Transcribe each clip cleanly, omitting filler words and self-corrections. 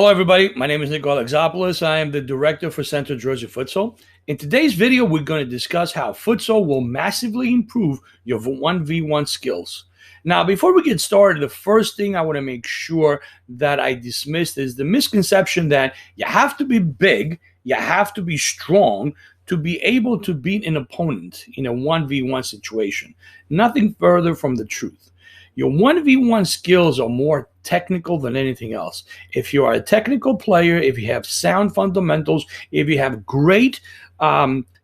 Hello, everybody. My name is Nick Alexopoulos. I am the director for Central Jersey Futsal. In today's video, we're going to discuss how futsal will massively improve your 1v1 skills. Now, before we get started, the first thing I want to make sure that I dismiss is the misconception that you have to be big, you have to be strong to be able to beat an opponent in a 1v1 situation. Nothing further from the truth. Your 1v1 skills are more technical than anything else. If you are a technical player, if you have sound fundamentals, if you have great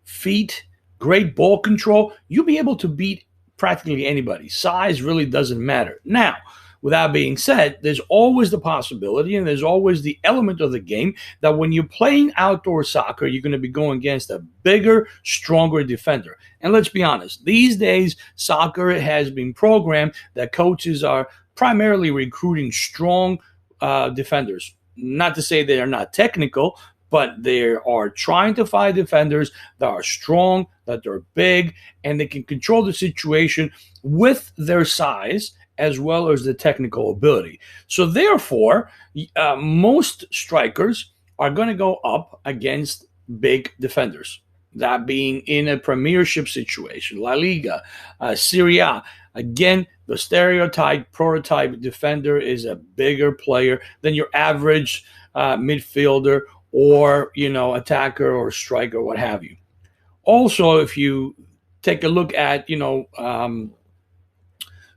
feet, great ball control, you'll be able to beat practically anybody. Size really doesn't matter. Now, with that being said, there's always the possibility and there's always the element of the game that when you're playing outdoor soccer, you're going to be going against a bigger, stronger defender. And let's be honest, these days, soccer has been programmed that coaches are primarily recruiting strong defenders. Not to say they are not technical, but they are trying to find defenders that are strong, that they're big, and they can control the situation with their size as well as the technical ability. So therefore, most strikers are going to go up against big defenders. That being in a premiership situation, La Liga, Serie A. Again, the stereotype, prototype defender is a bigger player than your average midfielder or, attacker or striker, what have you. Also, if you take a look at,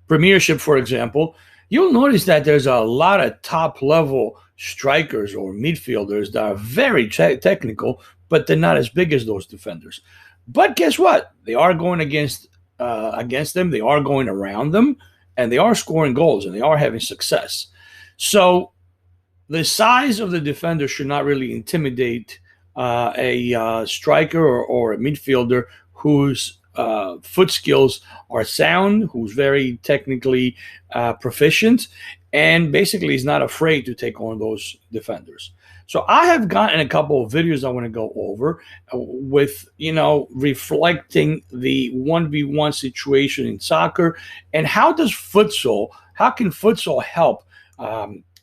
Premiership, for example, you'll notice that there's a lot of top-level strikers or midfielders that are very technical, but they're not as big as those defenders. But guess what? They are going against them. They are going around them, and they are scoring goals, and they are having success. So the size of the defender should not really intimidate a striker or a midfielder whose foot skills are sound, who's very technically proficient, and basically is not afraid to take on those defenders. So I have gotten a couple of videos I want to go over with, reflecting the 1v1 situation in soccer and how can futsal help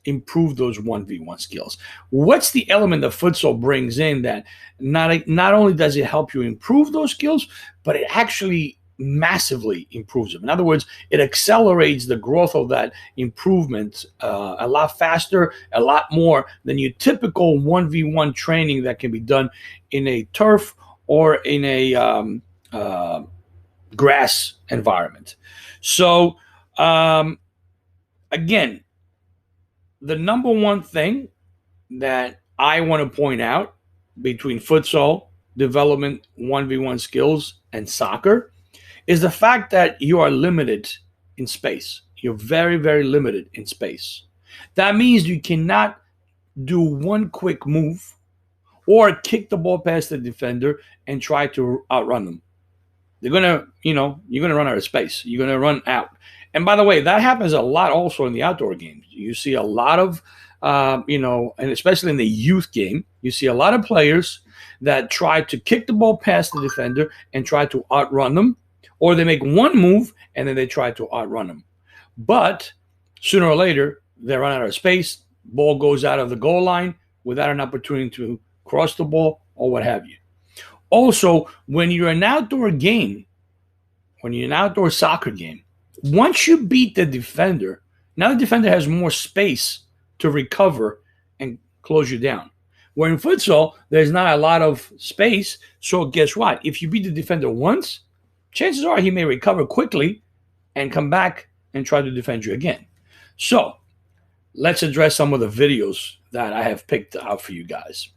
improve those 1v1 skills? What's the element that futsal brings in that not only does it help you improve those skills, but it actually massively improves them? In other words, it accelerates the growth of that improvement a lot faster, a lot more than your typical 1v1 training that can be done in a turf or in a grass environment. So, again, the number one thing that I want to point out between futsal development, 1v1 skills, and soccer is the fact that you are limited in space. You're very, very limited in space. That means you cannot do one quick move or kick the ball past the defender and try to outrun them. You're going to run out of space. You're going to run out. And by the way, that happens a lot also in the outdoor games. You see a lot of, and especially in the youth game, you see a lot of players that try to kick the ball past the defender and try to outrun them, or they make one move and then they try to outrun them. But sooner or later, they run out of space, ball goes out of the goal line without an opportunity to cross the ball or what have you. Also, when you're an outdoor game, when you're an outdoor soccer game, once you beat the defender, now the defender has more space to recover and close you down. Where in futsal, there's not a lot of space. So guess what? If you beat the defender once, chances are he may recover quickly and come back and try to defend you again. So let's address some of the videos that I have picked out for you guys.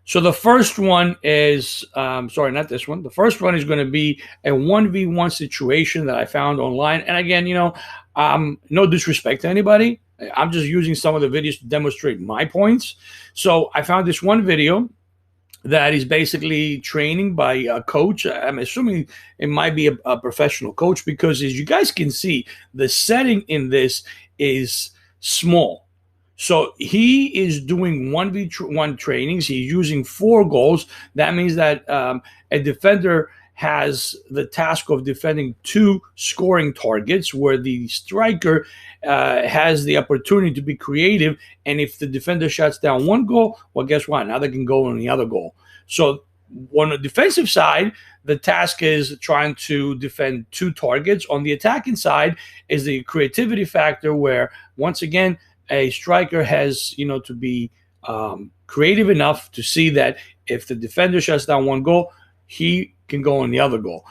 So the first one is, sorry, not this one. The first one is going to be a 1v1 situation that I found online. And again, no disrespect to anybody. I'm just using some of the videos to demonstrate my points. So I found this one video that is basically training by a coach. I'm assuming it might be a professional coach because as you guys can see, the setting in this is small. So he is doing 1v1 trainings. He's using 4 goals. That means that a defender has the task of defending 2 scoring targets, where the striker has the opportunity to be creative. And if the defender shuts down 1 goal, well, guess what? Now they can go on the other goal. So on the defensive side, the task is trying to defend 2 targets. On the attacking side is the creativity factor, where once again, a striker has, to be creative enough to see that if the defender shuts down 1 goal, he can go on the other goal.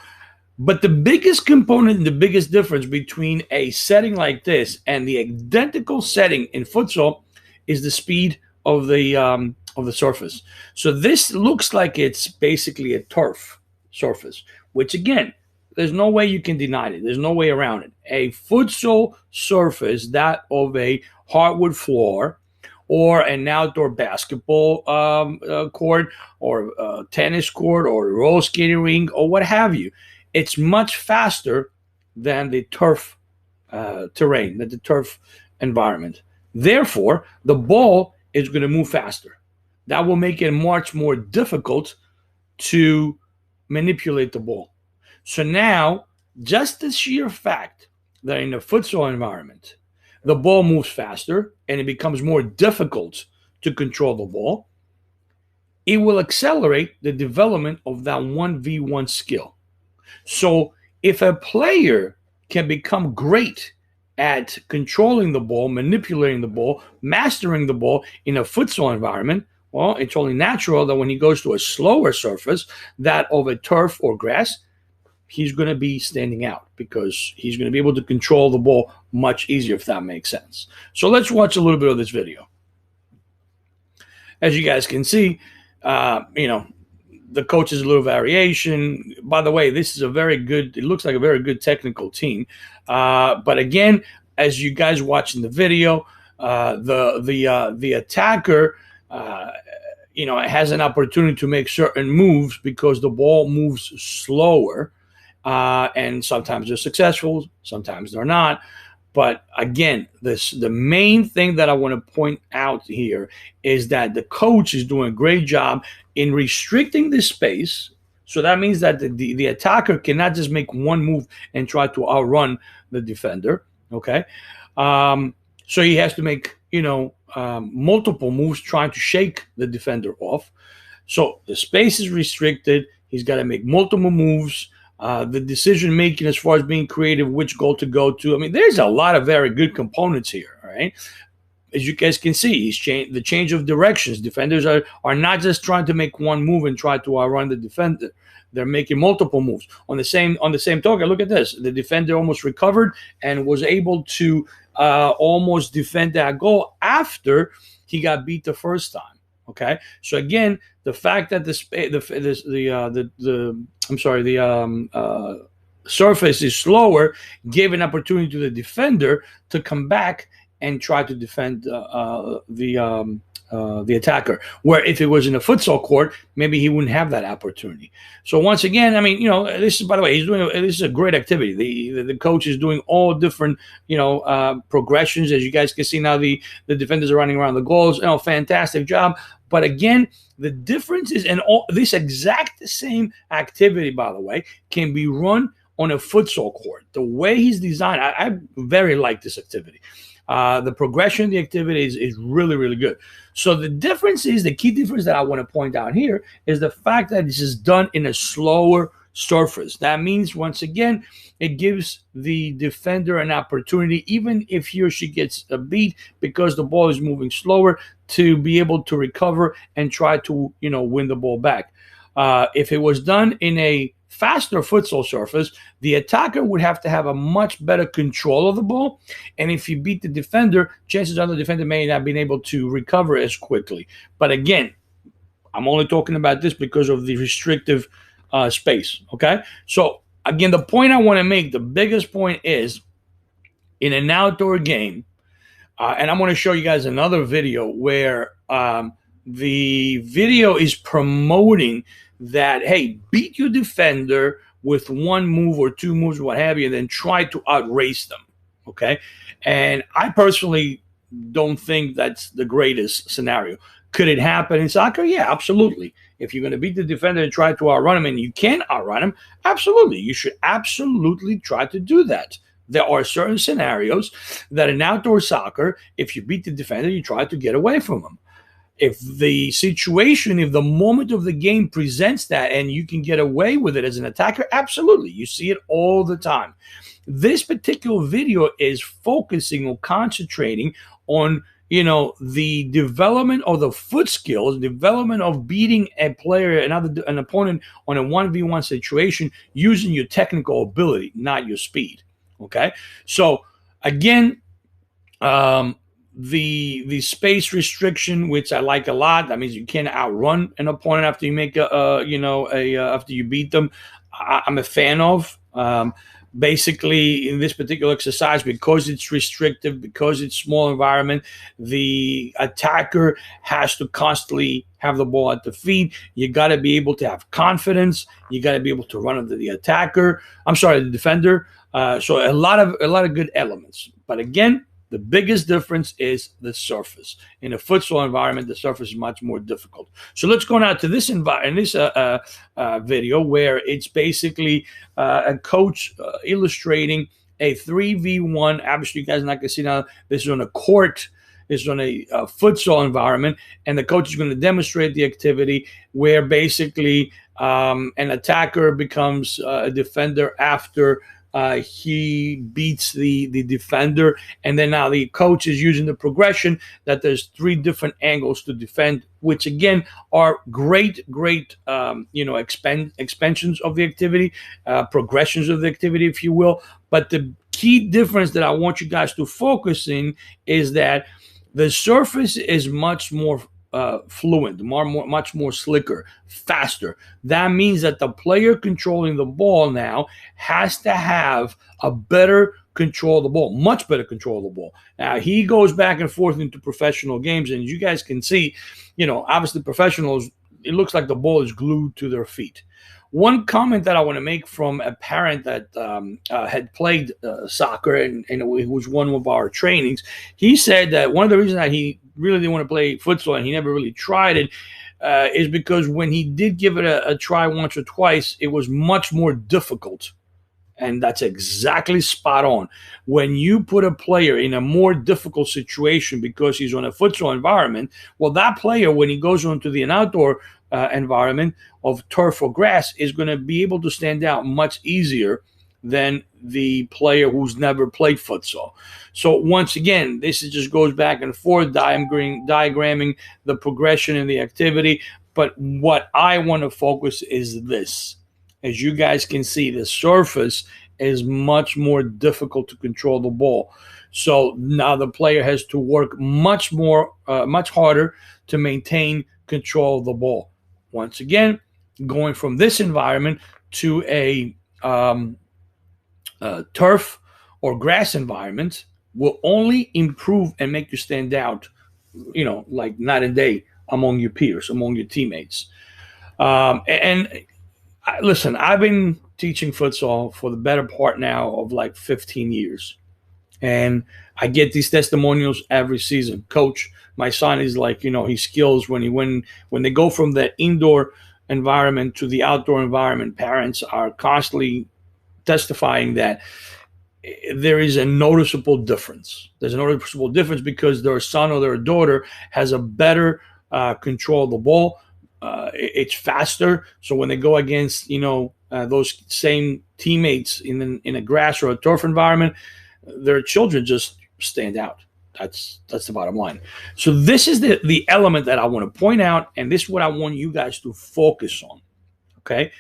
But the biggest component and the biggest difference between a setting like this and the identical setting in futsal is the speed of the surface. So this looks like it's basically a turf surface, which again, there's no way you can deny it. There's no way around it. A futsal surface, that of a hardwood floor, or an outdoor basketball court, or a tennis court, or a roller skating rink, or what have you, it's much faster than the turf terrain, than the turf environment. Therefore, the ball is going to move faster. That will make it much more difficult to manipulate the ball. So now, just the sheer fact that in a futsal environment, the ball moves faster and it becomes more difficult to control the ball, it will accelerate the development of that 1v1 skill. So if a player can become great at controlling the ball, manipulating the ball, mastering the ball in a futsal environment, well, it's only natural that when he goes to a slower surface, that of a turf or grass, he's going to be standing out because he's going to be able to control the ball much easier, if that makes sense. So let's watch a little bit of this video. As you guys can see, the coach is a little variation. By the way, this is it looks like a very good technical team. But again, as you guys watching the video, the attacker, has an opportunity to make certain moves because the ball moves slower. And sometimes they're successful, sometimes they're not. But again, the main thing that I want to point out here is that the coach is doing a great job in restricting the space. So that means that the attacker cannot just make one move and try to outrun the defender. Okay, so he has to make multiple moves trying to shake the defender off. So the space is restricted. He's got to make multiple moves. The decision making as far as being creative, which goal to go to. I mean, there's a lot of very good components here. All right, as you guys can see, the change of directions. Defenders are not just trying to make one move and try to outrun the defender. They're making multiple moves. On the same token, look at this. The defender almost recovered and was able to almost defend that goal after he got beat the first time. Okay, so again, the fact that the surface is slower gave an opportunity to the defender to come back and try to defend the attacker. Where if it was in a futsal court, maybe he wouldn't have that opportunity. So once again, I mean, this is, by the way, this is a great activity. The coach is doing all different, progressions. As you guys can see now, the defenders are running around the goals. Fantastic job. But again, the difference is, and all this exact same activity, by the way, can be run on a futsal court. The way he's designed, I very like this activity. The progression of the activity is really, really good. So the difference is, the key difference that I want to point out here is the fact that this is done in a slower surface. That means, once again, it gives the defender an opportunity, even if he or she gets a beat because the ball is moving slower, to be able to recover and try to, win the ball back. If it was done in a faster futsal surface, the attacker would have to have a much better control of the ball. And if you beat the defender, chances are the defender may not have been able to recover as quickly. But again, I'm only talking about this because of the restrictive space. Okay. So again, the point I want to make, the biggest point is, in an outdoor game, and I'm going to show you guys another video where the video is promoting that, hey, beat your defender with one move or two moves, what have you, and then try to outrace them. Okay. And I personally don't think that's the greatest scenario. Could it happen in soccer? Yeah, absolutely. If you're going to beat the defender and try to outrun him and you can outrun him, absolutely. You should absolutely try to do that. There are certain scenarios that in outdoor soccer, if you beat the defender, you try to get away from him. If the situation, if the moment of the game presents that and you can get away with it as an attacker, absolutely. You see it all the time. This particular video is focusing or concentrating on the development of the foot skills, development of beating a player, an opponent on a 1v1 situation using your technical ability, not your speed. Okay, so again, the space restriction, which I like a lot. That means you can't outrun an opponent after you make after you beat them. I'm a fan of. Basically, in this particular exercise, because it's restrictive, because it's small environment, the attacker has to constantly have the ball at the feet. You got to be able to have confidence. You got to be able to run into the attacker. I'm sorry, the defender. So a lot of good elements. But again, the biggest difference is the surface. In a futsal environment, the surface is much more difficult. So let's go now to this video where it's basically a coach illustrating a 3v1. Obviously, you guys are not going to see now. This is on a court. This is on a futsal environment. And the coach is going to demonstrate the activity where basically an attacker becomes a defender after he beats the defender, and then now the coach is using the progression that there's 3 different angles to defend, which again are great expansions of the activity, progressions of the activity, if you will. But the key difference that I want you guys to focus in is that the surface is much more fluent, much more slicker, faster. That means that the player controlling the ball now has to have a better control of the ball, much better control of the ball. Now, he goes back and forth into professional games, and you guys can see, obviously professionals, it looks like the ball is glued to their feet. One comment that I want to make from a parent that had played soccer and it was one of our trainings, he said that one of the reasons that he really didn't want to play futsal and he never really tried it is because when he did give it a try once or twice, it was much more difficult. And that's exactly spot on. When you put a player in a more difficult situation because he's on a futsal environment, well, that player, when he goes onto the outdoor environment of turf or grass, is going to be able to stand out much easier than the player who's never played futsal. So once again, this just goes back and forth, diagramming the progression in the activity. But what I want to focus is this. As you guys can see, the surface is much more difficult to control the ball. So now the player has to work much harder to maintain control of the ball. Once again, going from this environment to a turf or grass environment will only improve and make you stand out, like night and day among your peers, among your teammates. Listen, I've been teaching futsal for the better part now of like 15 years. And I get these testimonials every season. Coach, my son is like, he skills when they go from the indoor environment to the outdoor environment. Parents are constantly testifying that there is a noticeable difference. There's a noticeable difference because their son or their daughter has a better control of the ball. It's faster. So when they go against, those same teammates in a grass or a turf environment, their children just stand out. That's the bottom line. So this is the element that I want to point out, and this is what I want you guys to focus on. Okay.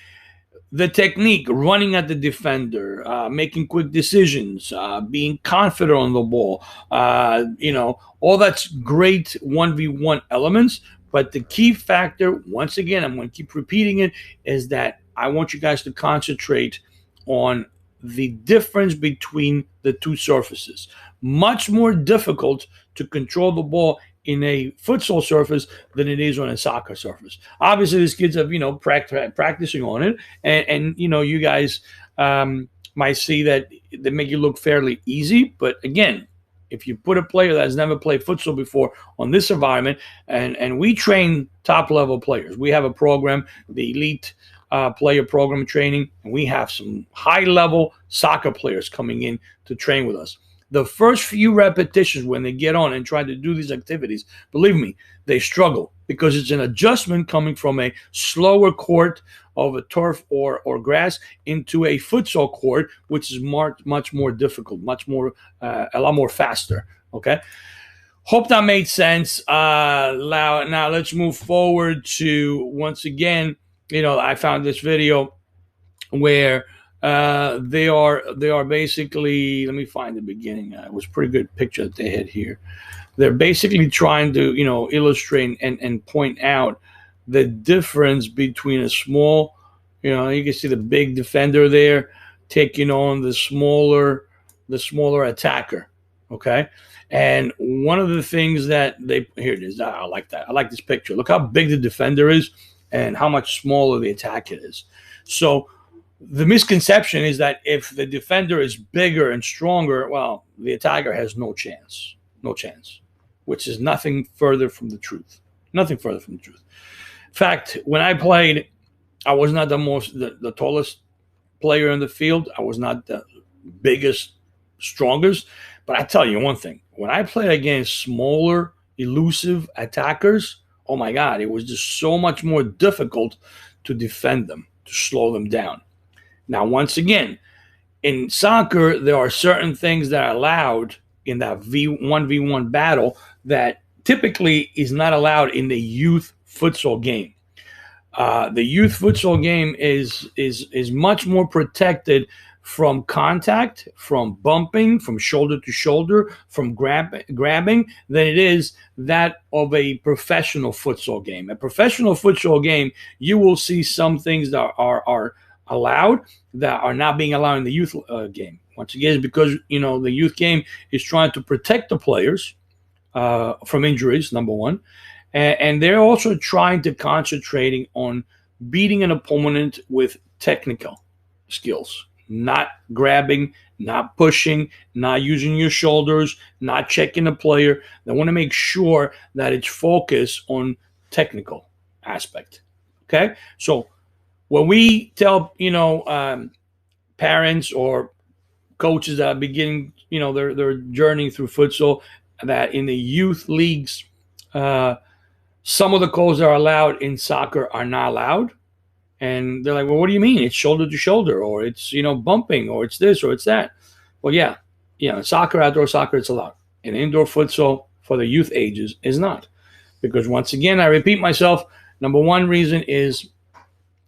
The technique, running at the defender, making quick decisions, being confident on the ball, all that's great 1v1 elements. But the key factor, once again, I'm going to keep repeating it, is that I want you guys to concentrate on the difference between the two surfaces. Much more difficult to control the ball in a futsal surface than it is on a soccer surface. Obviously, these kids have, practicing on it. And you guys might see that they make it look fairly easy. But again, If you put a player that has never played futsal before on this environment, and we train top level players. We have a program, the elite player program training, and we have some high level soccer players coming in to train with us. The first few repetitions when they get on and try to do these activities, believe me, they struggle because it's an adjustment coming from a slower court of a turf or grass into a futsal court, which is much more difficult, much more a lot more faster. Okay, hope that made sense. Now let's move forward to, once again, I found this video where they are basically, let me find the beginning. It was a pretty good picture that they had here. They're basically trying to illustrate and point out the difference between a small, you can see the big defender there taking on the smaller attacker. Okay, and one of the things that here it is. I like that. I like this picture. Look how big the defender is and how much smaller the attacker is. So the misconception is that if the defender is bigger and stronger, well, the attacker has no chance, which is nothing further from the truth. Nothing further from the truth. In fact, when I played, I was not the tallest player in the field. I was not the biggest, strongest. But I tell you one thing: when I played against smaller, elusive attackers, oh my God, it was just so much more difficult to defend them, to slow them down. Now, once again, in soccer, there are certain things that are allowed in that 1v1 battle that typically is not allowed in the youth futsal game. The youth futsal game is much more protected from contact, from bumping, from shoulder to shoulder, from grabbing than it is that of a professional futsal game. A professional futsal game, you will see some things that are allowed that are not being allowed in the youth game. Once again, it's because the youth game is trying to protect the players from injuries, number one, and they're also trying to concentrating on beating an opponent with technical skills, not grabbing, not pushing, not using your shoulders, not checking the player. They want to make sure that it's focused on technical aspect. Okay, so when we tell parents or coaches that are beginning their journey through futsal, that in the youth leagues, some of the calls that are allowed in soccer are not allowed, and they're like, well, what do you mean? It's shoulder to shoulder, or it's bumping, or it's this, or it's that. Well, yeah, soccer, outdoor soccer, it's allowed. In indoor futsal for the youth ages is not, because once again, I repeat myself. Number one reason is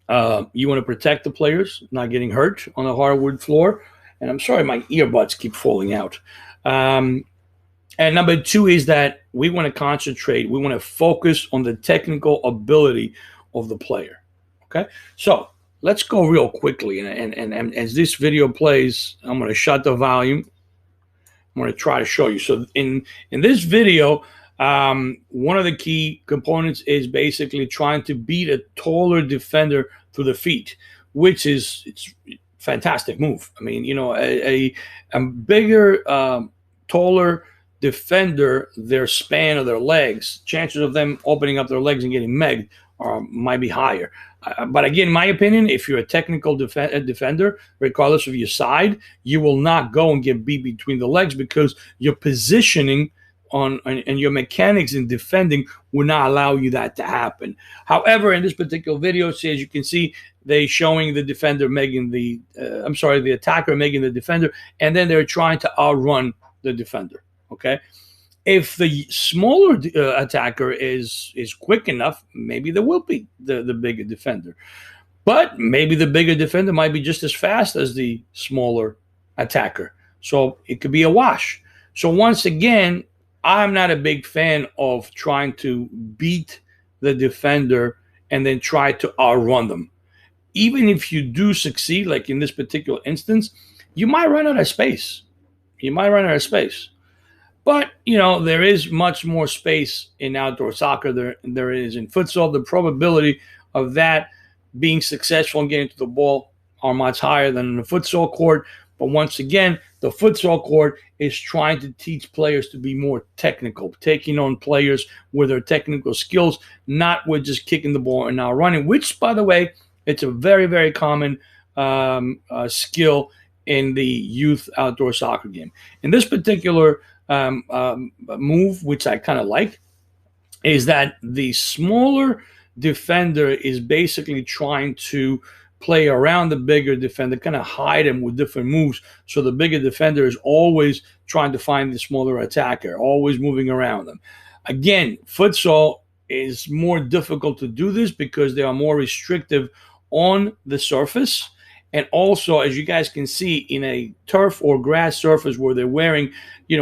you want to protect the players not getting hurt on the hardwood floor. And I'm sorry, my earbuds keep falling out. And number two is that we want to concentrate. We want to focus on the technical ability of the player. Okay, so let's go real quickly. And as this video plays, I'm going to shut the volume. I'm going to try to show you. So in this video, one of the key components is basically trying to beat a taller defender through the feet, which is it's fantastic move. I mean, a bigger, taller defender, their span of their legs, chances of them opening up their legs and getting megged might be higher. But again, in my opinion, if you're a technical defender, regardless of your side, you will not go and get beat between the legs because your positioning and your mechanics in defending will not allow you that to happen. However, in this particular video, as you can see, they showing the defender making the attacker making the defender, and then they're trying to outrun the defender. Okay, if the smaller attacker is quick enough, maybe there will be the bigger defender, but maybe the bigger defender might be just as fast as the smaller attacker. So it could be a wash. So once again, I'm not a big fan of trying to beat the defender and then try to outrun them. Even if you do succeed, like in this particular instance, you might run out of space. But, there is much more space in outdoor soccer than there is in futsal. The probability of that being successful and getting to the ball are much higher than in the futsal court. But once again, The futsal court is trying to teach players to be more technical, taking on players with their technical skills, not with just kicking the ball and now running, which, by the way, it's a very, very common skill in the youth outdoor soccer game. In this particular move, which I kind of like, is that the smaller defender is basically trying to play around the bigger defender, kind of hide him with different moves. So the bigger defender is always trying to find the smaller attacker, always moving around them. Again, futsal is more difficult to do this because they are more restrictive on the surface. And also, as you guys can see, in a turf or grass surface where they're wearing,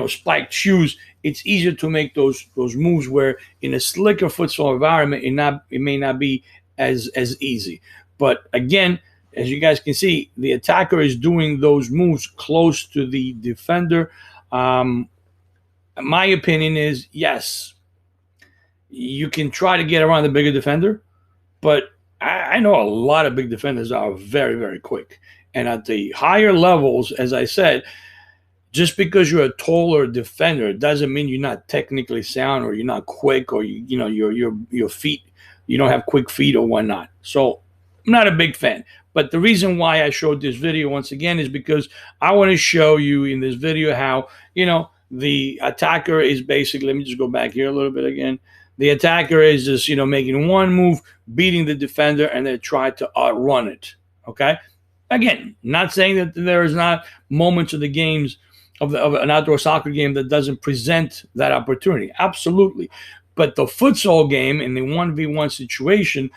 spiked shoes, it's easier to make those moves, where in a slicker futsal environment, it may not be as easy. But again, as you guys can see, the attacker is doing those moves close to the defender. My opinion is, yes, you can try to get around the bigger defender, but I know a lot of big defenders are very, very quick. And at the higher levels, as I said, just because you're a taller defender doesn't mean you're not technically sound, or you're not quick, or your feet, you don't have quick feet or whatnot. So I'm not a big fan. But the reason why I showed this video once again is because I want to show you in this video how, the attacker is basically, let me just go back here a little bit again. The attacker is just, making one move, beating the defender, and they try to outrun it. Okay? Again, not saying that there is not moments of the games of an outdoor soccer game that doesn't present that opportunity. Absolutely. But the futsal game in the 1v1 situation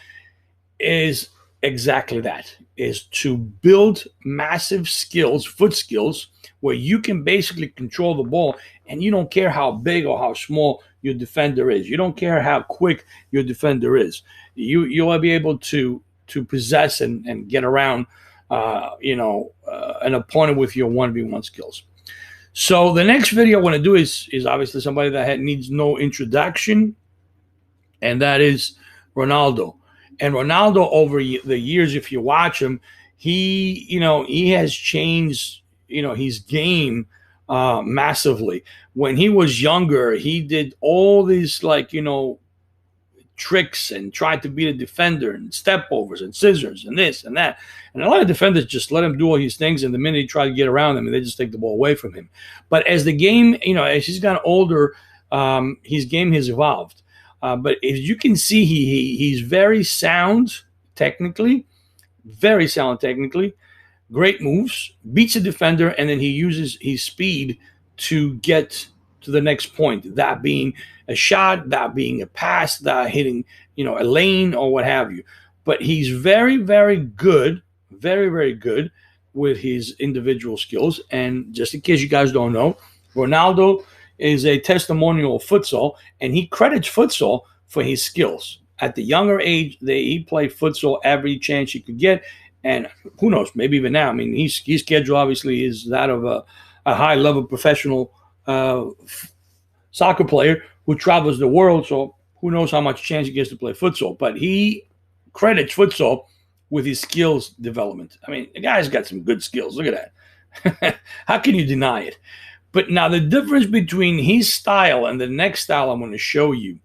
is exactly that, is to build massive skills, foot skills, where you can basically control the ball, and you don't care how big or how small your defender is. You don't care how quick your defender is. You'll be able to possess and get around an opponent with your 1v1 skills. So the next video I want to do is obviously somebody that needs no introduction, and that is Ronaldo. And Ronaldo, over the years, if you watch him, he has changed, his game massively. When he was younger, he did all these tricks and tried to beat a defender, and step overs and scissors and this and that. And a lot of defenders just let him do all these things, and the minute he tried to get around them, they just take the ball away from him. But as the game, as he's gotten older, his game has evolved. But as you can see, he's very sound technically, great moves, beats a defender, and then he uses his speed to get to the next point, that being a shot, that being a pass, that hitting, a lane or what have you. But he's very, very good, very, very good with his individual skills. And just in case you guys don't know, Ronaldo is a testimonial of futsal, and he credits futsal for his skills. At the younger age, he played futsal every chance he could get, and who knows, maybe even now. I mean, his schedule obviously is that of a high-level professional soccer player who travels the world, so who knows how much chance he gets to play futsal. But he credits futsal with his skills development. I mean, the guy's got some good skills. Look at that. How can you deny it? But now the difference between his style and the next style I'm going to show you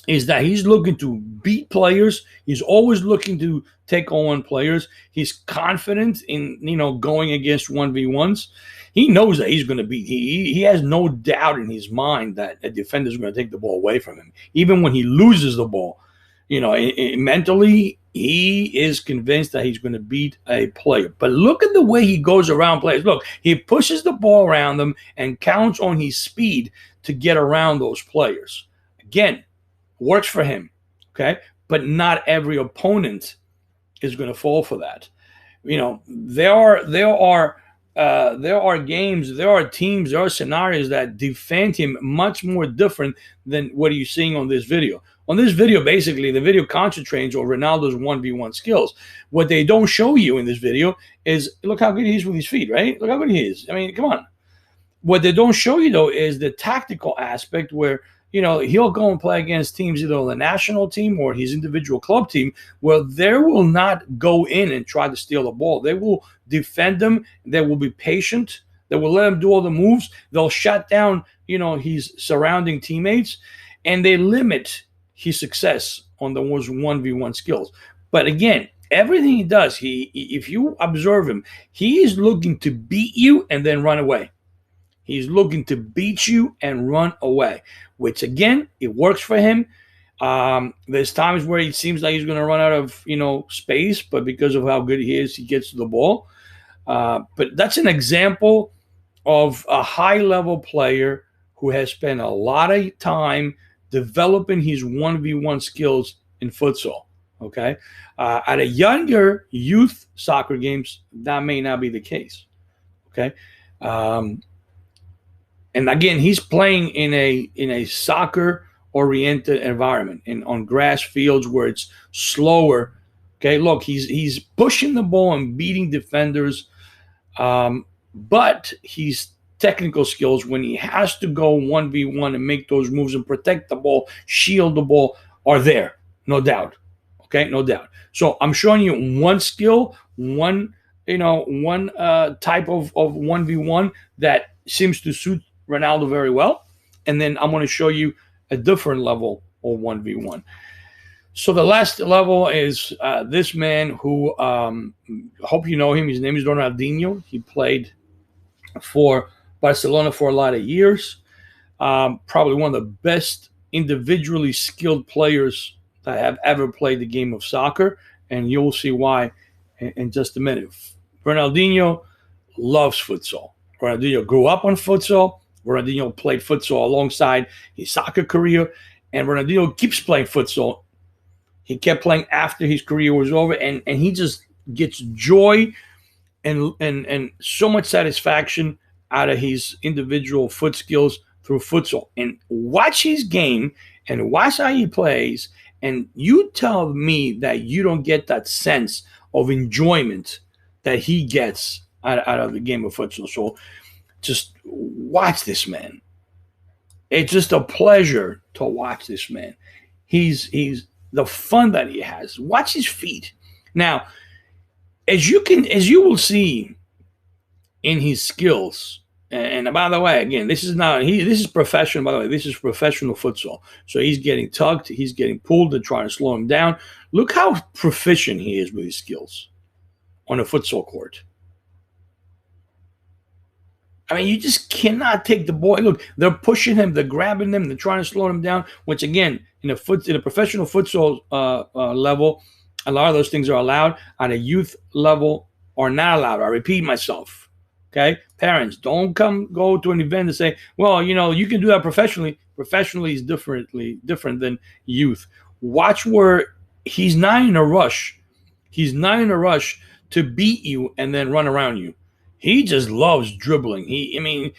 is that he's looking to beat players. He's always looking to take on players. He's confident in, going against 1v1s. He knows that he's going to beat. He has no doubt in his mind that a defender is going to take the ball away from him. Even when he loses the ball, mentally, he is convinced that he's going to beat a player. But look at the way he goes around players. Look, he pushes the ball around them and counts on his speed to get around those players. Again, works for him, okay? But not every opponent is going to fall for that. There are games, there are teams, there are scenarios that defend him much more different than what you're seeing on this video. On this video, basically, the video concentrates on Ronaldo's 1v1 skills. What they don't show you in this video is, look how good he is with his feet, right? Look how good he is. I mean, come on. What they don't show you, though, is the tactical aspect where, he'll go and play against teams, either on the national team or his individual club team, where they will not go in and try to steal the ball. They will defend them. They will be patient. that will let him do all the moves. They'll shut down, his surrounding teammates, and they limit his success on those 1v1 skills. But again, everything he does, if you observe him, he is looking to beat you and then run away. He's looking to beat you and run away, which again, it works for him. There's times where it seems like he's going to run out of, space, but because of how good he is, he gets to the ball. But that's an example of a high-level player who has spent a lot of time developing his 1v1 skills in futsal. Okay, at a younger youth soccer games, that may not be the case. Okay, and again, he's playing in a soccer oriented environment and on grass fields where it's slower. Okay, look, he's pushing the ball and beating defenders, but his technical skills when he has to go 1v1 and make those moves and protect the ball, shield the ball, are there, no doubt. Okay, no doubt. So I'm showing you one skill, one type of 1v1 that seems to suit Ronaldo very well, and then I'm going to show you a different level of 1v1. So the last level is this man who, hope you know him. His name is Ronaldinho. He played for Barcelona for a lot of years. Probably one of the best individually skilled players that have ever played the game of soccer, and you'll see why in just a minute. Ronaldinho loves futsal. Ronaldinho grew up on futsal. Ronaldinho played futsal alongside his soccer career, and Ronaldinho keeps playing futsal. He kept playing after his career was over, and he just gets joy and so much satisfaction out of his individual foot skills through futsal. And watch his game and watch how he plays, and you tell me that you don't get that sense of enjoyment that he gets out of the game of futsal. So just watch this man. It's just a pleasure to watch this man. He's the fun that he has. Watch his feet. Now, as you will see in his skills, and by the way, again, this is professional. By the way, this is professional futsal. So he's getting tugged, he's getting pulled. They're trying to slow him down. Look how proficient he is with his skills on a futsal court. I mean, you just cannot take the ball. Look, they're pushing him, they're grabbing him, they're trying to slow him down. Which again, in a professional futsal level, a lot of those things are allowed. On a youth level, are not allowed. I repeat myself. Okay, parents, don't go to an event and say, well, you can do that professionally. Professionally is different than youth. Watch where he's not in a rush. He's not in a rush to beat you and then run around you. He just loves dribbling.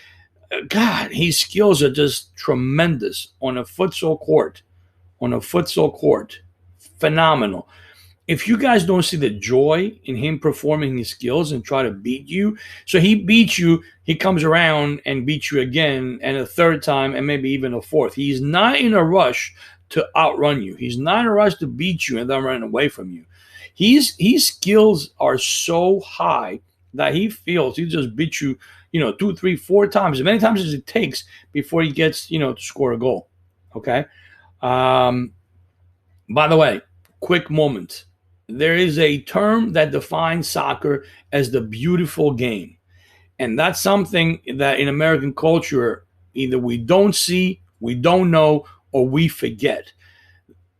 God, his skills are just tremendous on a futsal court. Phenomenal. If you guys don't see the joy in him performing his skills and try to beat you, so he beats you, he comes around and beats you again, and a third time, and maybe even a fourth. He's not in a rush to outrun you. He's not in a rush to beat you and then run away from you. His skills are so high that he feels he just beat you, 2, 3, 4 times, as many times as it takes before he gets, to score a goal. Okay. By the way, quick moment. There is a term that defines soccer as the beautiful game. And that's something that in American culture, either we don't see, we don't know, or we forget.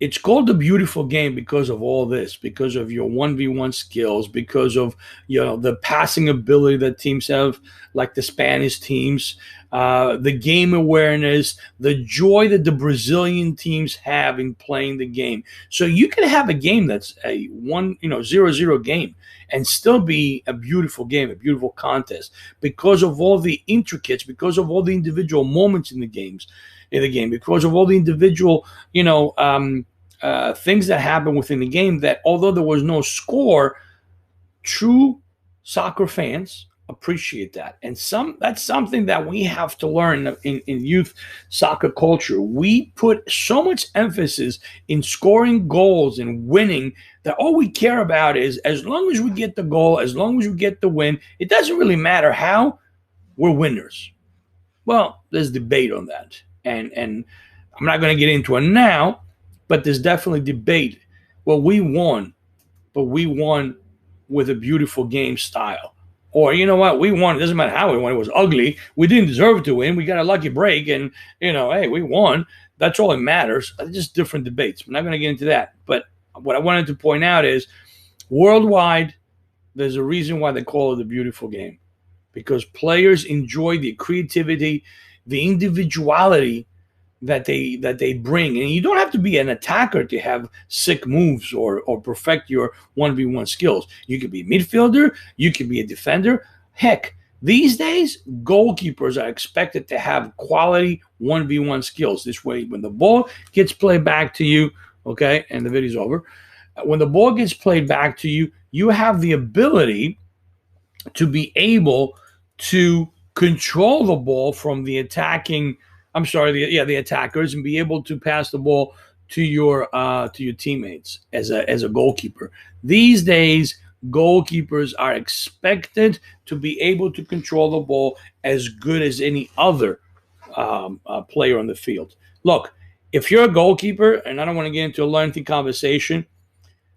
It's called the beautiful game because of all this, because of your 1v1 skills, because of the passing ability that teams have, like the Spanish teams, the game awareness, the joy that the Brazilian teams have in playing the game. So you can have a game that's a 0-0 game and still be a beautiful game, a beautiful contest, because of all the intricates, because of all the individual moments in the game, because of all the individual, things that happen within the game, that although there was no score, true soccer fans appreciate that. And that's something that we have to learn in youth soccer culture. We put so much emphasis in scoring goals and winning that all we care about is, as long as we get the goal, as long as we get the win, it doesn't really matter how, we're winners. Well, there's debate on that. And I'm not going to get into it now, but there's definitely debate. Well, we won, but we won with a beautiful game style. Or, you know what, we won. It doesn't matter how we won. It was ugly. We didn't deserve to win. We got a lucky break, and, hey, we won. That's all that matters. Just different debates. I'm not going to get into that. But what I wanted to point out is worldwide, there's a reason why they call it the beautiful game, because players enjoy the creativity, the individuality that they bring. And you don't have to be an attacker to have sick moves or perfect your 1v1 skills. You could be a midfielder, you could be a defender. Heck, these days goalkeepers are expected to have quality 1v1 skills. This way, when the ball gets played back to you, okay, and the video's over, when the ball gets played back to you, you have the ability to be able to control the ball from the attacking, the attackers, and be able to pass the ball to your teammates as a goalkeeper. These days, goalkeepers are expected to be able to control the ball as good as any other player on the field. Look, if you're a goalkeeper, and I don't want to get into a lengthy conversation,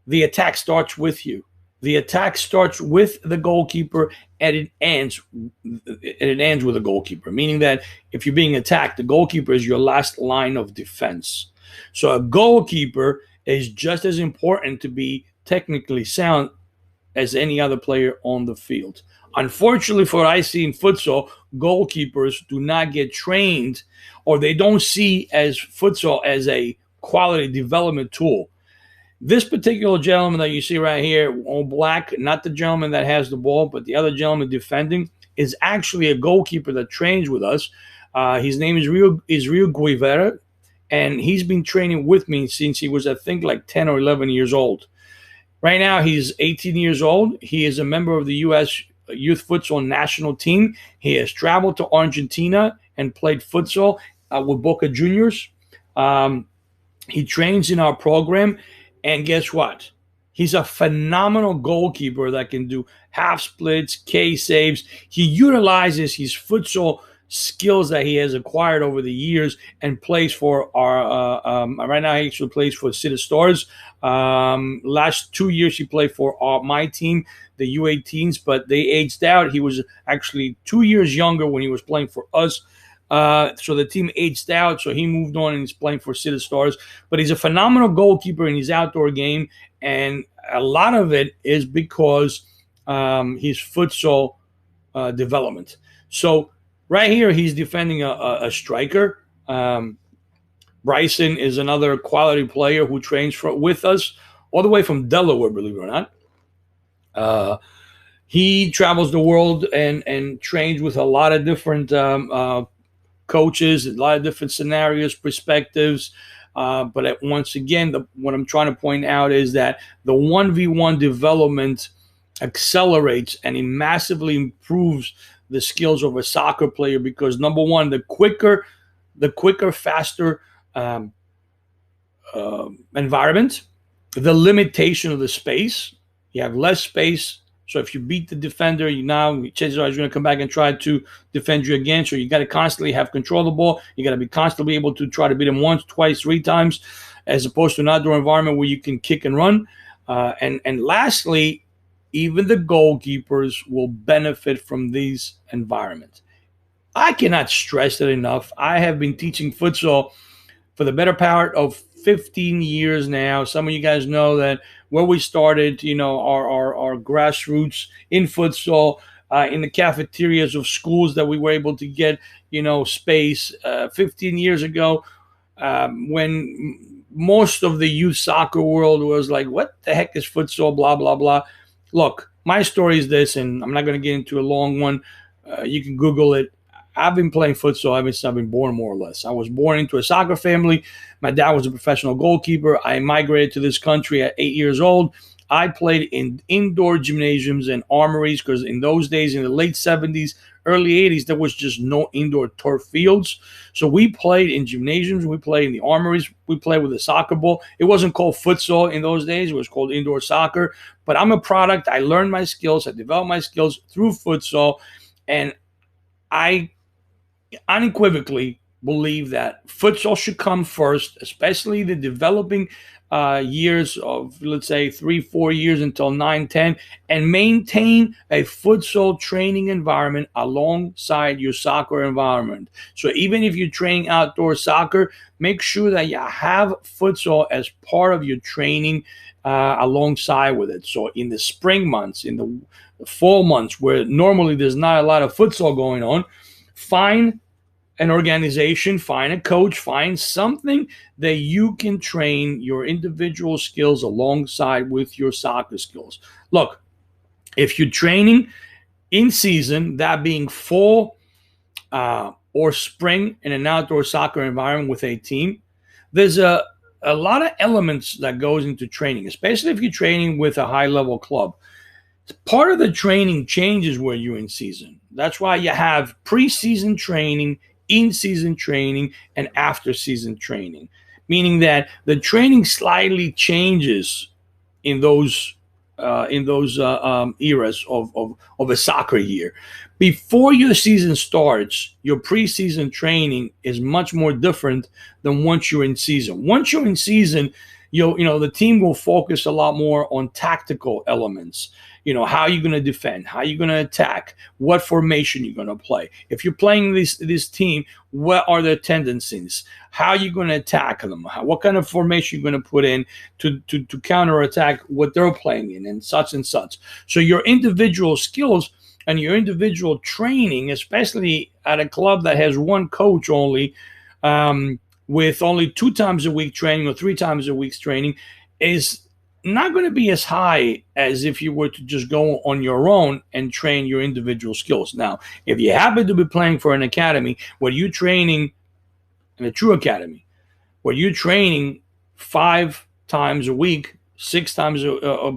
the attack starts with you. The attack starts with the goalkeeper, and it ends with the goalkeeper, meaning that if you're being attacked, the goalkeeper is your last line of defense. So a goalkeeper is just as important to be technically sound as any other player on the field. Unfortunately, for what I see in futsal, goalkeepers do not get trained, or they don't see as futsal as a quality development tool. This particular gentleman that you see right here, all black, not the gentleman that has the ball, but the other gentleman defending, is actually a goalkeeper that trains with us. His name is Rio Guevara, and he's been training with me since he was, I think, like 10 or 11 years old. Right now, he's 18 years old. He is a member of the U.S. Youth Futsal National Team. He has traveled to Argentina and played futsal with Boca Juniors. He trains in our program. And guess what? He's a phenomenal goalkeeper that can do half splits, K saves. He utilizes his futsal skills that he has acquired over the years and plays for our, right now he actually plays for City Stars. Last 2 years he played for my team, the U18s, but they aged out. He was actually 2 years younger when he was playing for us. So the team aged out, so he moved on and he's playing for City Stars. But he's a phenomenal goalkeeper in his outdoor game, and a lot of it is because his futsal development. So right here, he's defending a striker. Bryson is another quality player who trains with us all the way from Delaware, believe it or not. He travels the world and trains with a lot of different coaches, a lot of different scenarios, perspectives. But once again, what I'm trying to point out is that the 1v1 development accelerates and it massively improves the skills of a soccer player because, number one, the quicker, faster environment, the limitation of the space. You have less space. So if you beat the defender, chances are he's going to come back and try to defend you again. So you got to constantly have control of the ball. You got to be constantly able to try to beat him once, twice, 3 times, as opposed to an outdoor environment where you can kick and run. And lastly, even the goalkeepers will benefit from these environments. I cannot stress it enough. I have been teaching futsal for the better part of 15 years now. Some of you guys know that where we started, our grassroots in futsal, in the cafeterias of schools that we were able to get, space 15 years ago, when most of the youth soccer world was like, what the heck is futsal, blah, blah, blah. Look, my story is this, and I'm not going to get into a long one. You can Google it. I've been playing futsal ever since I've been born, more or less. I was born into a soccer family. My dad was a professional goalkeeper. I migrated to this country at 8 years old. I played in indoor gymnasiums and armories because in those days, in the late 70s, early 80s, there was just no indoor turf fields. So we played in gymnasiums. We played in the armories. We played with a soccer ball. It wasn't called futsal in those days. It was called indoor soccer. But I'm a product. I learned my skills. I developed my skills through futsal. And I unequivocally believe that futsal should come first, especially the developing years of, let's say, 3, 4 years until 9, 10, and maintain a futsal training environment alongside your soccer environment. So even if you're training outdoor soccer, make sure that you have futsal as part of your training alongside with it. So in the spring months, in the fall months, where normally there's not a lot of futsal going on, find an organization, find a coach, find something that you can train your individual skills alongside with your soccer skills. Look, if you're training in season, that being fall or spring in an outdoor soccer environment with a team, there's a lot of elements that goes into training, especially if you're training with a high level club. Part of the training changes where you're in season. That's why you have preseason training, in-season training, and after-season training, meaning that the training slightly changes in those eras of a soccer year. Before your season starts, your preseason training is much more different than once you're in season. Once you're in season, the team will focus a lot more on tactical elements. How are you going to defend? How are you going to attack? What formation you're going to play? If you're playing this team, what are their tendencies? How are you going to attack them? What kind of formation you're going to put in to counterattack what they're playing in, and such and such. So your individual skills and your individual training, especially at a club that has one coach only, with only 2 times a week training or 3 times a week training, is not going to be as high as if you were to just go on your own and train your individual skills. Now, if you happen to be playing for an academy where you're training in a true academy, where you're training 5 times a week, 6 times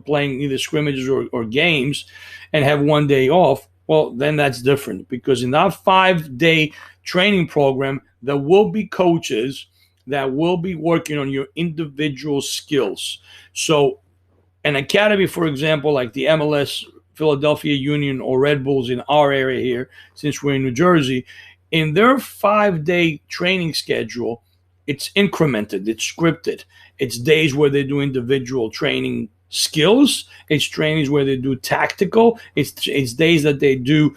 playing either scrimmages or games, and have 1 day off, well, then that's different, because in that 5-day training program, there will be coaches that will be working on your individual skills. So an academy, for example, like the MLS, Philadelphia Union, or Red Bulls in our area here, since we're in New Jersey, in their 5-day training schedule, it's incremented, it's scripted. It's days where they do individual training skills. It's trainings where they do tactical. It's days that they do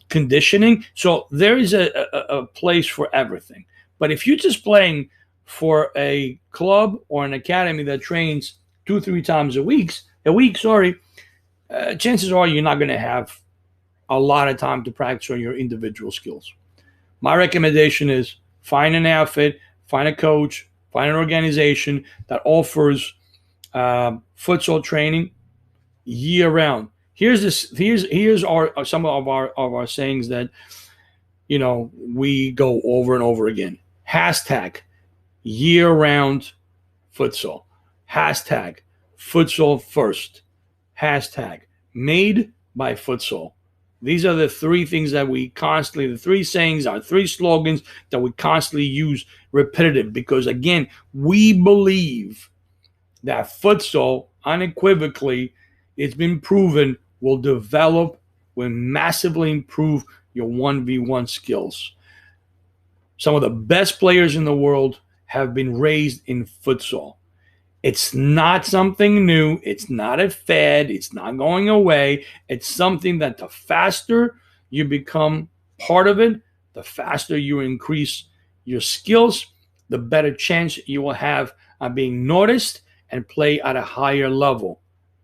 conditioning. So there is a place for everything. But if you're just playing for a club or an academy that trains 2-3 times a week, chances are you're not going to have a lot of time to practice on your individual skills. My recommendation is find an outfit, find a coach, find an organization that offers futsal training year round. Here's some of our sayings that we go over and over again. Hashtag year round futsal. Hashtag futsal first. Hashtag made by futsal. These are the 3 things that we constantly, the 3 sayings, our 3 slogans that we constantly use repetitive, because again, we believe that futsal unequivocally, it's been proven, will massively improve your 1v1 skills. Some of the best players in the world have been raised in futsal. It's not something new. It's not a fad. It's not going away. It's something that the faster you become part of it, the faster you increase your skills, the better chance you will have of being noticed and play at a higher level.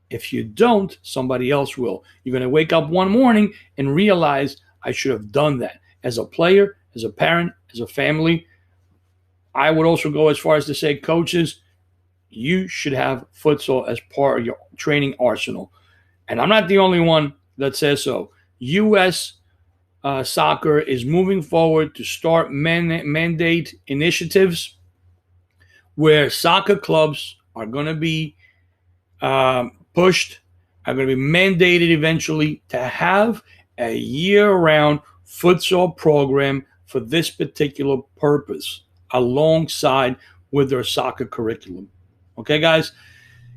If you don't, somebody else will. You're going to wake up one morning and realize, I should have done that. As a player, as a parent, as a family, I would also go as far as to say, coaches, you should have futsal as part of your training arsenal. And I'm not the only one that says so. U.S. Soccer is moving forward to start mandate initiatives where soccer clubs are going to be pushed, are going to be mandated eventually to have a year-round futsal program for this particular purpose alongside with their soccer curriculum. Okay, guys?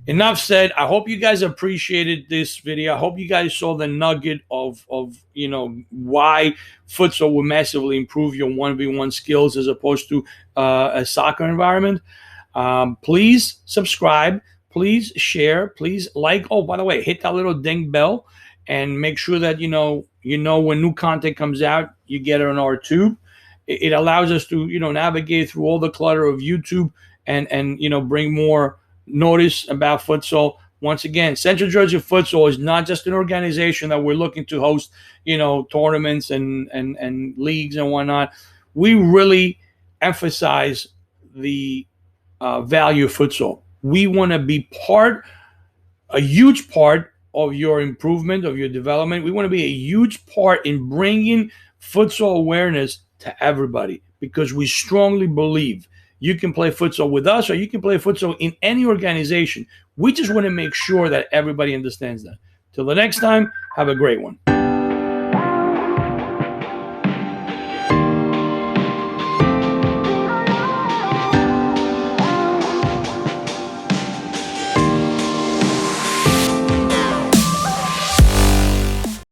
enough said. I hope you guys appreciated this video. I hope you guys saw the nugget of why futsal will massively improve your 1v1 skills as opposed to a soccer environment. Please subscribe, please share, please like. Oh, by the way, hit that little ding bell and make sure that you know when new content comes out, you get it on our tube. It allows us to navigate through all the clutter of YouTube and bring more notice about futsal. Once again, Central Jersey Futsal is not just an organization that we're looking to host, tournaments and leagues and whatnot. We really emphasize the value of futsal. We want to be a huge part of your improvement, of your development. We want to be a huge part in bringing futsal awareness to everybody, because we strongly believe you can play futsal with us or you can play futsal in any organization. We just want to make sure that everybody understands that. Till the next time, have a great one.